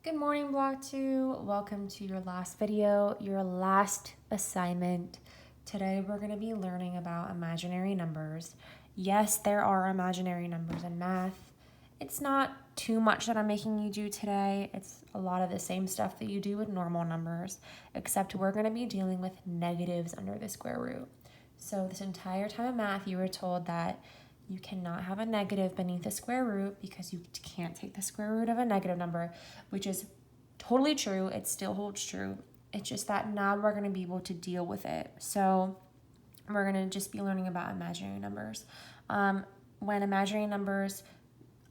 Good morning, Block 2. Welcome to your last video, your last assignment. Today we're going to be learning about imaginary numbers. Yes, there are imaginary numbers in math. It's not too much that I'm making you do today. It's a lot of the same stuff that you do with normal numbers, except we're going to be dealing with negatives under the square root. So this entire time of math, you were told that you cannot have a negative beneath the square root because you can't take the square root of a negative number, which is totally true. It still holds true. It's just that now we're going to be able to deal with it. So we're going to just be learning about imaginary numbers. When imaginary numbers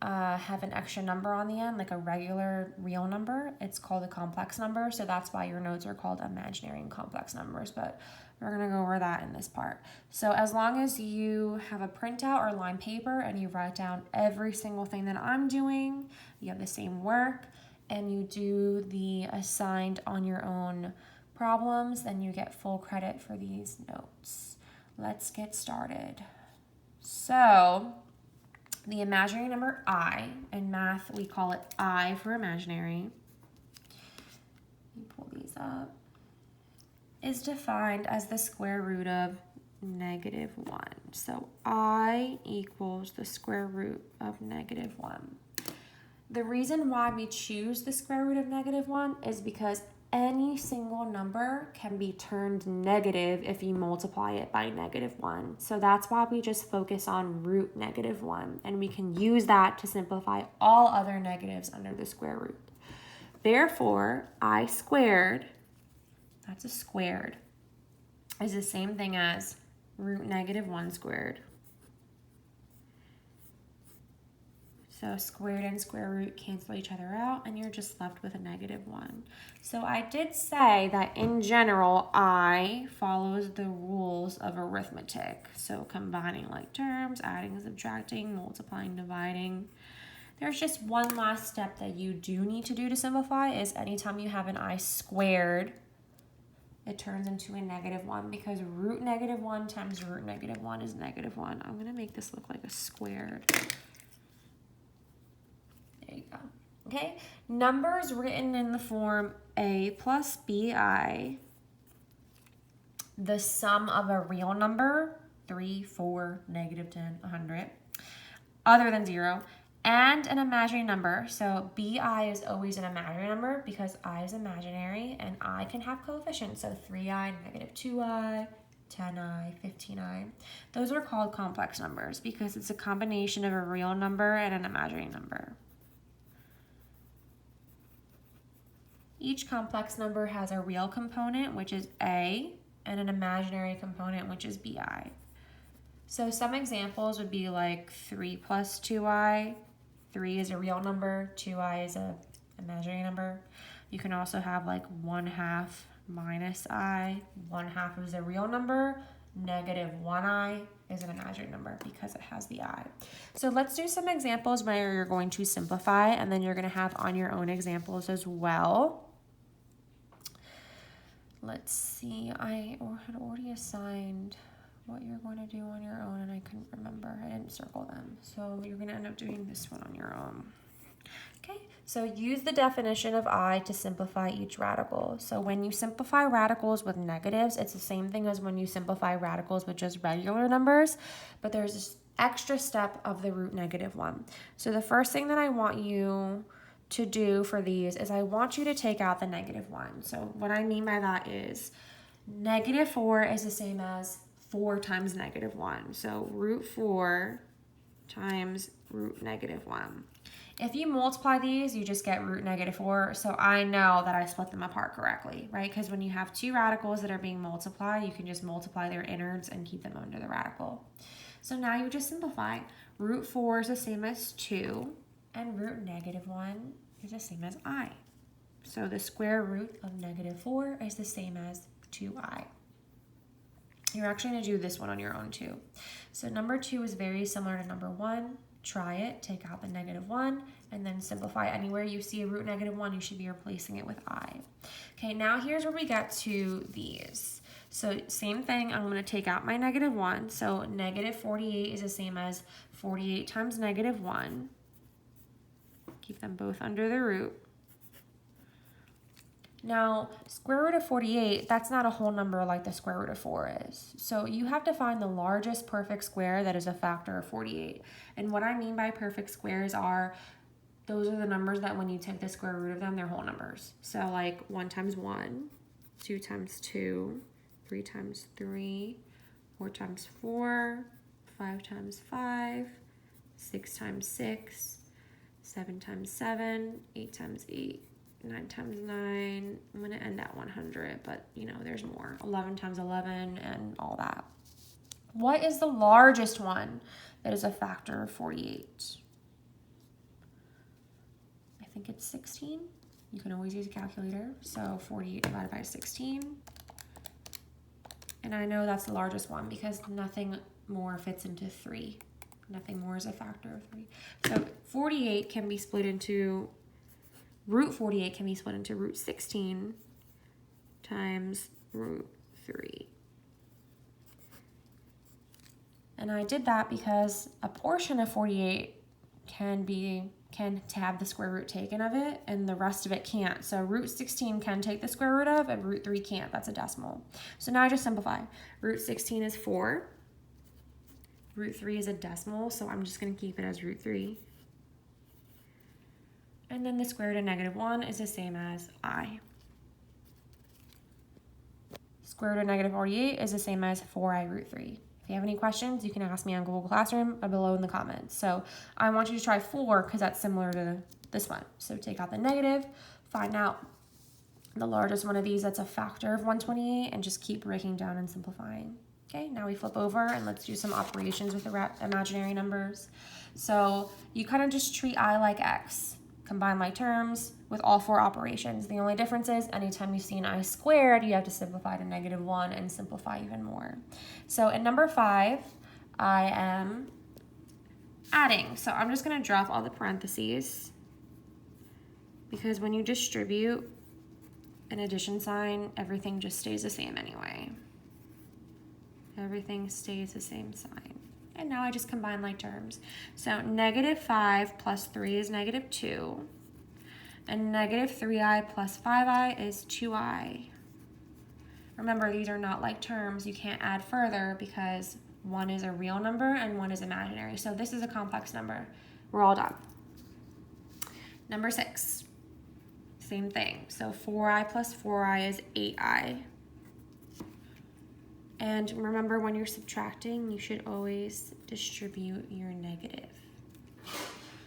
have an extra number on the end, like a regular real number, it's called a complex number. So that's why your notes are called imaginary and complex numbers. But we're going to go over that in this part. So as long as you have a printout or line paper and you write down every single thing that I'm doing, you have the same work, and you do the assigned on your own problems, then you get full credit for these notes. Let's get started. So the imaginary number I, in math we call it I for imaginary. Let me pull these up. Is defined as the square root of -1. So I equals the square root of -1. The reason why we choose the square root of -1 is because any single number can be turned negative if you multiply it by -1. So that's why we just focus on root -1, and we can use that to simplify all other negatives under the square root. Therefore, I squared, that's a squared, is the same thing as root -1 squared. So squared and square root cancel each other out, and you're just left with a -1. So I did say that in general, I follows the rules of arithmetic. So combining like terms, adding, subtracting, multiplying, dividing. There's just one last step that you do need to do to simplify is anytime you have an I squared, it turns into a -1 because root -1 times root -1 is -1. I'm going to make this look like a squared. There you go. Okay, numbers written in the form a plus bi, the sum of a real number, 3, 4, -10, 100, other than 0, and an imaginary number. So bi is always an imaginary number because I is imaginary and I can have coefficients. So 3i, -2i, 10i, 15i. Those are called complex numbers because it's a combination of a real number and an imaginary number. Each complex number has a real component, which is a, and an imaginary component, which is bi. So some examples would be like 3 plus 2i. 3 is a real number, 2i is an imaginary number. You can also have like 1/2 minus I. 1/2 is a real number. -1i is an imaginary number because it has the I. So let's do some examples where you're going to simplify, and then you're going to have on your own examples as well. Let's see, I had already assigned what you're going to do on your own, and I couldn't remember. I didn't circle them. So you're going to end up doing this one on your own. Okay, so use the definition of I to simplify each radical. So when you simplify radicals with negatives, it's the same thing as when you simplify radicals with just regular numbers, but there's this extra step of the root -1. So the first thing that I want you to do for these is I want you to take out the -1. So what I mean by that is -4 is the same as 4 times -1. So root 4 times root -1. If you multiply these, you just get root -4. So I know that I split them apart correctly, right? Because when you have two radicals that are being multiplied, you can just multiply their innards and keep them under the radical. So now you just simplify. Root 4 is the same as 2. And root -1 is the same as I. So the square root of -4 is the same as 2i. You're actually going to do this one on your own too. So number 2 is very similar to number 1. Try it, take out the -1, and then simplify. Anywhere you see a root -1, you should be replacing it with I. Okay, now here's where we get to these. So same thing, I'm going to take out my -1. So -48 is the same as 48 times -1. Keep them both under the root. Now, square root of 48, that's not a whole number like the square root of 4 is. So you have to find the largest perfect square that is a factor of 48. And what I mean by perfect squares are, those are the numbers that when you take the square root of them, they're whole numbers. So like 1 times 1, 2 times 2, 3 times 3, 4 times 4, 5 times 5, 6 times 6, 7 times 7, 8 times 8. 9 times 9, I'm going to end at 100, but you know, there's more. 11 times 11 and all that. What is the largest one that is a factor of 48? I think it's 16. You can always use a calculator. So 48 divided by 16. And I know that's the largest one because nothing more fits into 3. Nothing more is a factor of 3. So 48 can be split into root 48 can be split into root 16 times root 3. And I did that because a portion of 48 can have the square root taken of it, and the rest of it can't. So root 16 can take the square root of, and root 3 can't. That's a decimal. So now I just simplify. Root 16 is 4. Root 3 is a decimal, so I'm just going to keep it as root 3. And then the square root of -1 is the same as I. Square root of -48 is the same as 4i root 3. If you have any questions, you can ask me on Google Classroom or below in the comments. So I want you to try 4 because that's similar to this one. So take out the negative, find out the largest one of these that's a factor of 128, and just keep breaking down and simplifying. Okay, now we flip over and let's do some operations with the imaginary numbers. So you kind of just treat I like X. Combine like terms with all 4 operations. The only difference is anytime you see an I squared, you have to simplify to -1 and simplify even more. So in number 5, I am adding. So I'm just going to drop all the parentheses because when you distribute an addition sign, everything just stays the same anyway. Everything stays the same sign. And now I just combine like terms. So -5 plus 3 is -2. And -3i plus 5i is 2i. Remember, these are not like terms. You can't add further because one is a real number and one is imaginary. So this is a complex number. We're all done. Number 6, same thing. So 4i plus 4i is 8i. And remember, when you're subtracting, you should always distribute your negative.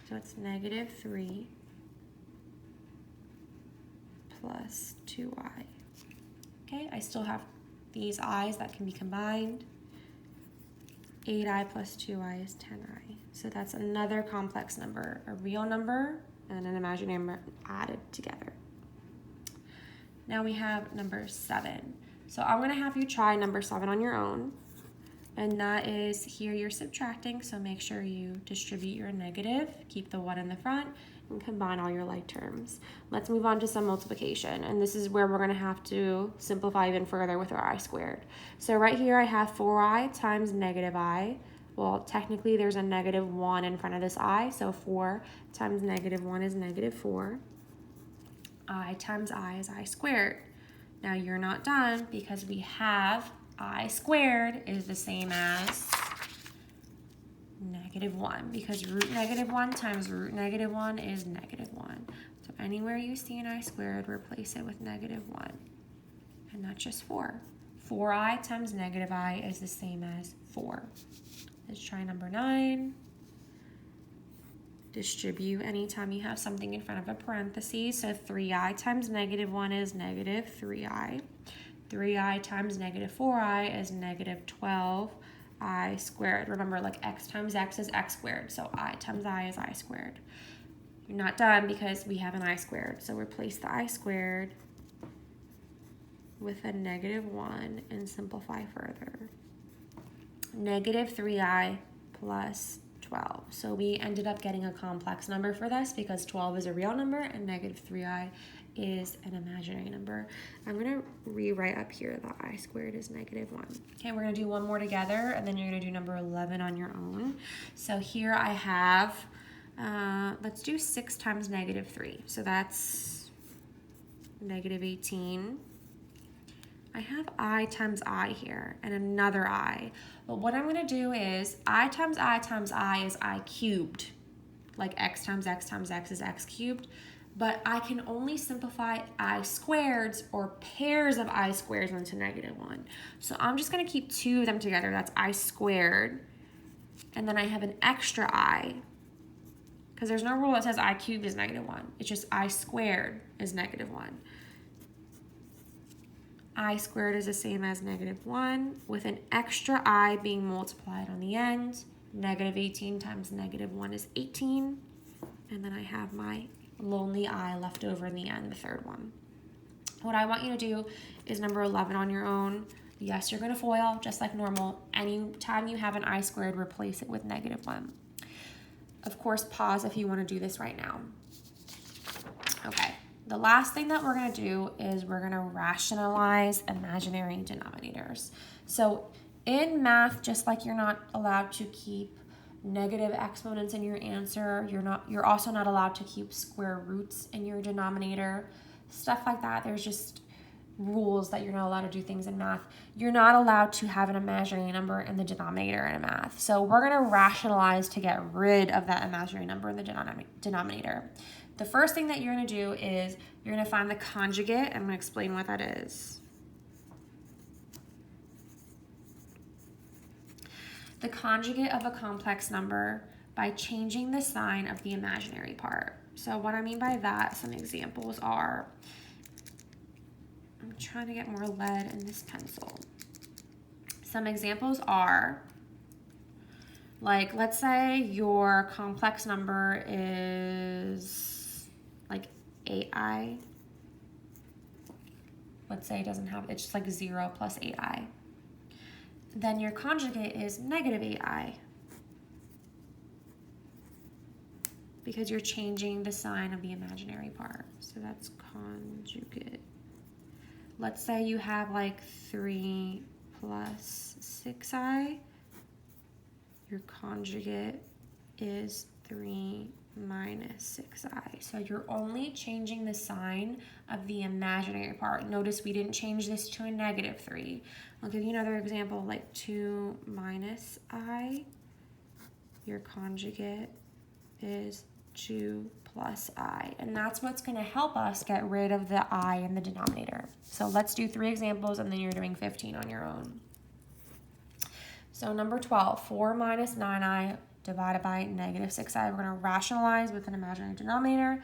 So it's -3 plus 2i. Okay, I still have these i's that can be combined. 8i plus 2i is 10i. So that's another complex number, a real number and an imaginary number added together. Now we have number 7. So I'm going to have you try number 7 on your own, and that is here you're subtracting, so make sure you distribute your negative, keep the 1 in the front, and combine all your like terms. Let's move on to some multiplication, and this is where we're going to have to simplify even further with our I squared. So right here I have 4i times -i. Well, technically there's a -1 in front of this I, so 4 times -1 is -4. I times I is I squared. Now you're not done because we have I squared is the same as -1 because root -1 times root -1 is -1. So anywhere you see an I squared, replace it with -1. And that's just 4. 4i times -i is the same as 4. Let's try number 9. Distribute anytime you have something in front of a parenthesis. So 3i times -1 is -3i. 3i times -4i is -12i squared. Remember, like x times x is x squared. So I times I is I squared. You're not done because we have an I squared. So replace the I squared with a -1 and simplify further. -3i plus 12. So we ended up getting a complex number for this because 12 is a real number and -3i is an imaginary number. I'm going to rewrite up here that I squared is -1. Okay, we're going to do one more together and then you're going to do number 11 on your own. So here I have, let's do 6 times -3. So that's negative 18. I have I times I here and another I. But what I'm going to do is I times I times I is I cubed. Like x times x times x is x cubed. But I can only simplify I squareds or pairs of I squareds into negative 1. So I'm just going to keep two of them together. That's I squared. And then I have an extra I. Because there's no rule that says I cubed is negative 1. It's just I squared is negative 1. I squared is the same as negative 1 with an extra I being multiplied on the end. Negative 18 times negative 1 is 18. And then I have my lonely I left over in the end, the third one. What I want you to do is number 11 on your own. Yes, you're going to FOIL just like normal. Anytime you have an I squared, replace it with negative 1. Of course, pause if you want to do this right now. Okay. The last thing that we're going to do is we're going to rationalize imaginary denominators. So in math, just like you're not allowed to keep negative exponents in your answer, you're also not allowed to keep square roots in your denominator, stuff like that. There's just rules that you're not allowed to do things in math. You're not allowed to have an imaginary number in the denominator in math. So we're going to rationalize to get rid of that imaginary number in the denominator. The first thing that you're going to do is you're going to find the conjugate. I'm going to explain what that is. The conjugate of a complex number by changing the sign of the imaginary part. So what I mean by that, some examples are, I'm trying to get more lead in this pencil. Some examples are, like, let's say your complex number is like 8i. Let's say it doesn't have, it's just like 0 plus 8i. Then your conjugate is negative 8i. Because you're changing the sign of the imaginary part. So that's conjugate. Let's say you have like 3 plus 6i. Your conjugate is 3 minus 6i. So you're only changing the sign of the imaginary part. Notice we didn't change this to a negative 3. I'll give you another example, like 2 minus I. Your conjugate is 2 plus I. And that's what's going to help us get rid of the I in the denominator. So let's do 3 examples, and then you're doing 15 on your own. So number 12, 4 minus 9i divided by negative 6i. We're going to rationalize with an imaginary denominator,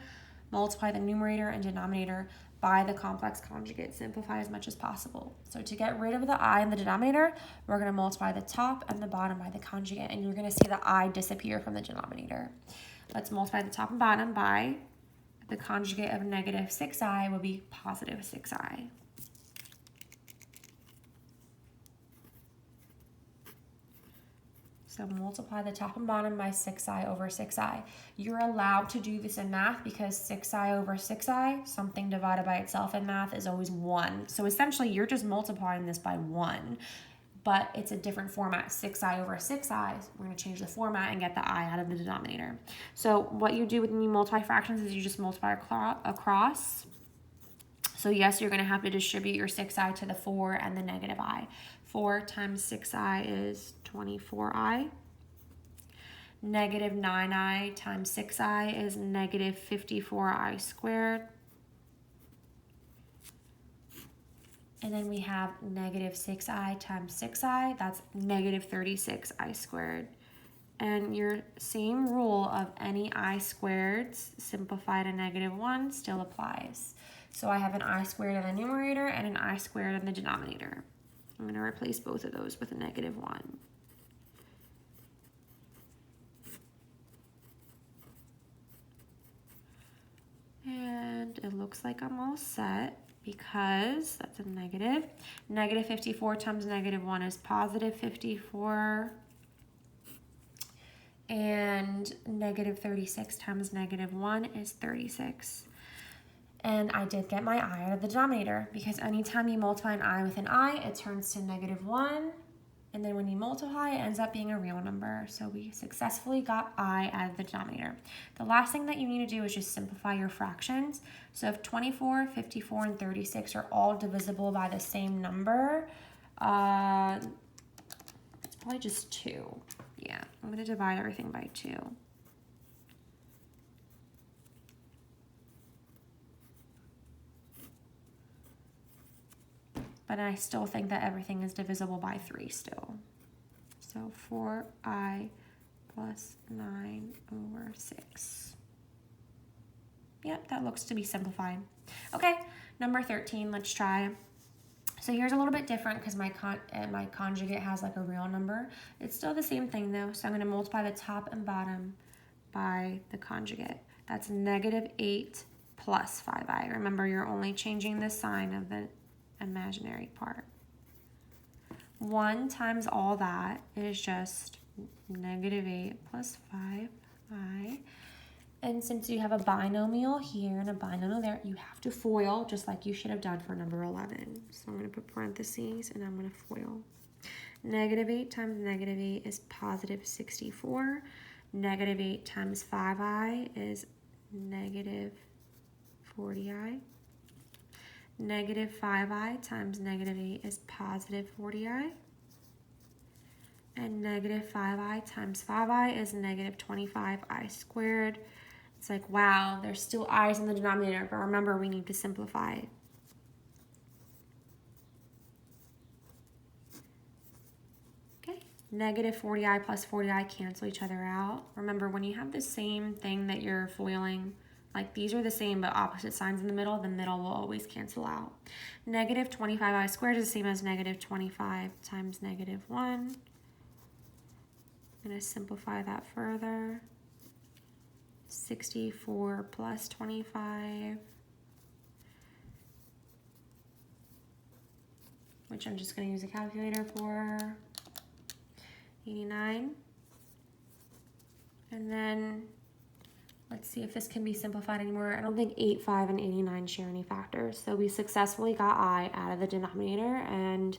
multiply the numerator and denominator by the complex conjugate. Simplify as much as possible. So to get rid of the I in the denominator, we're going to multiply the top and the bottom by the conjugate, and you're going to see the I disappear from the denominator. Let's multiply the top and bottom by the conjugate of negative 6i will be positive 6i. So multiply the top and bottom by 6i over 6i. You're allowed to do this in math because 6i over 6i, something divided by itself in math, is always 1. So essentially you're just multiplying this by 1, but it's a different format. 6i over 6i, we're going to change the format and get the I out of the denominator. So what you do when you multiply fractions is you just multiply across. So yes, you're going to have to distribute your 6i to the 4 and the negative I. 4 times 6i is 24i. Negative 9i times 6i is negative 54i squared. And then we have negative 6i times 6i, that's negative 36i squared. And your same rule of any I squareds simplified to negative 1 still applies. So I have an I squared in the numerator and an I squared in the denominator. I'm going to replace both of those with a negative 1. And it looks like I'm all set because that's a negative. Negative 54 times negative 1 is positive 54. And negative 36 times negative 1 is 36. And I did get my I out of the denominator because anytime you multiply an I with an I, it turns to negative 1 And then when you multiply, it ends up being a real number. So we successfully got I out of the denominator. The last thing that you need to do is just simplify your fractions. So if 24, 54, and 36 are all divisible by the same number, it's probably just 2. Yeah, I'm going to divide everything by 2. But I still think that everything is divisible by 3 still. So 4i plus 9 over 6. Yep, that looks to be simplified. Okay, number 13, let's try. So here's a little bit different because my conjugate has like a real number. It's still the same thing though. So I'm going to multiply the top and bottom by the conjugate. That's negative 8 plus 5i. Remember, you're only changing the sign of the imaginary part. 1 times all that is just negative 8 plus 5i. And since you have a binomial here and a binomial there, you have to FOIL just like you should have done for number 11. So I'm going to put parentheses and I'm going to FOIL. Negative 8 times negative 8 is positive 64. Negative 8 times 5i is negative 40i. Negative 5i times negative 8 is positive 40i. And negative 5i times 5i is negative 25i squared. It's like, wow, there's still i's in the denominator, but remember, we need to simplify. Okay, negative 40i plus 40i cancel each other out. Remember, when you have the same thing that you're foiling, like these are the same but opposite signs in the middle will always cancel out. Negative 25i squared is the same as negative 25 times negative 1. I'm going to simplify that further. 64 plus 25, which I'm just going to use a calculator for, 89. And then let's see if this can be simplified anymore. I don't think 8, 5, and 89 share any factors. So we successfully got I out of the denominator, and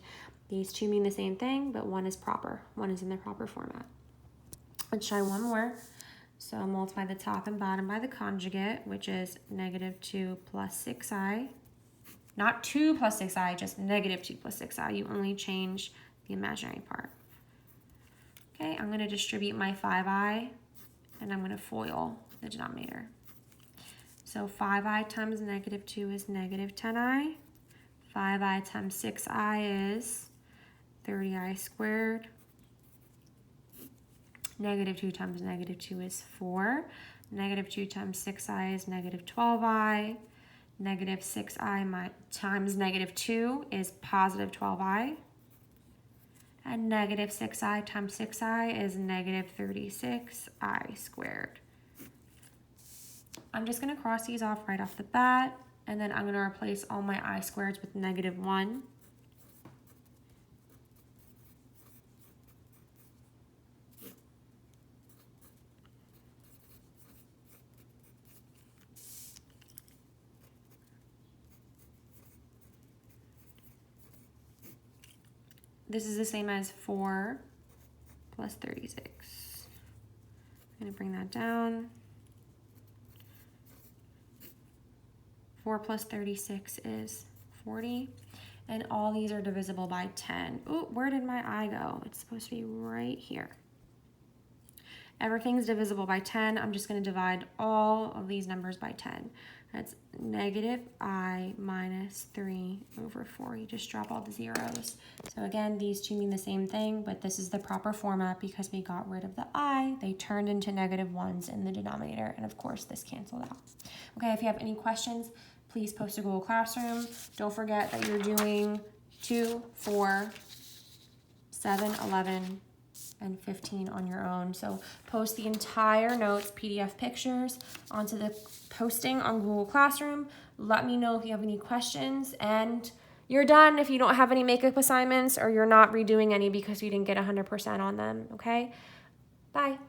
these two mean the same thing, but one is proper. One is in the proper format. Let's try one more. So I'll multiply the top and bottom by the conjugate, which is negative 2 plus 6i. Not 2 plus 6i, just negative 2 plus 6i. You only change the imaginary part. Okay, I'm going to distribute my 5i, and I'm going to FOIL the denominator. So 5i times negative 2 is negative 10i. 5i times 6i is 30i squared. Negative 2 times negative 2 is 4. Negative 2 times 6i is negative 12i. Negative 6i times negative 2 is positive 12i. And negative 6i times 6i is negative 36i squared. I'm just going to cross these off right off the bat, and then I'm going to replace all my I squareds with negative 1. This is the same as 4 plus 36. I'm going to bring that down. 4 plus 36 is 40. And all these are divisible by 10. Ooh, where did my I go? It's supposed to be right here. Everything's divisible by 10. I'm just going to divide all of these numbers by 10. That's negative I minus 3 over 4. You just drop all the zeros. So again, these two mean the same thing, but this is the proper format because we got rid of the I. They turned into negative 1s in the denominator, and of course this canceled out. Okay, if you have any questions, please post to Google Classroom. Don't forget that you're doing 2, 4, 7, 11, and 15 on your own. So post the entire notes, PDF pictures onto the posting on Google Classroom. Let me know if you have any questions, and you're done if you don't have any makeup assignments or you're not redoing any because you didn't get 100% on them, okay? Bye.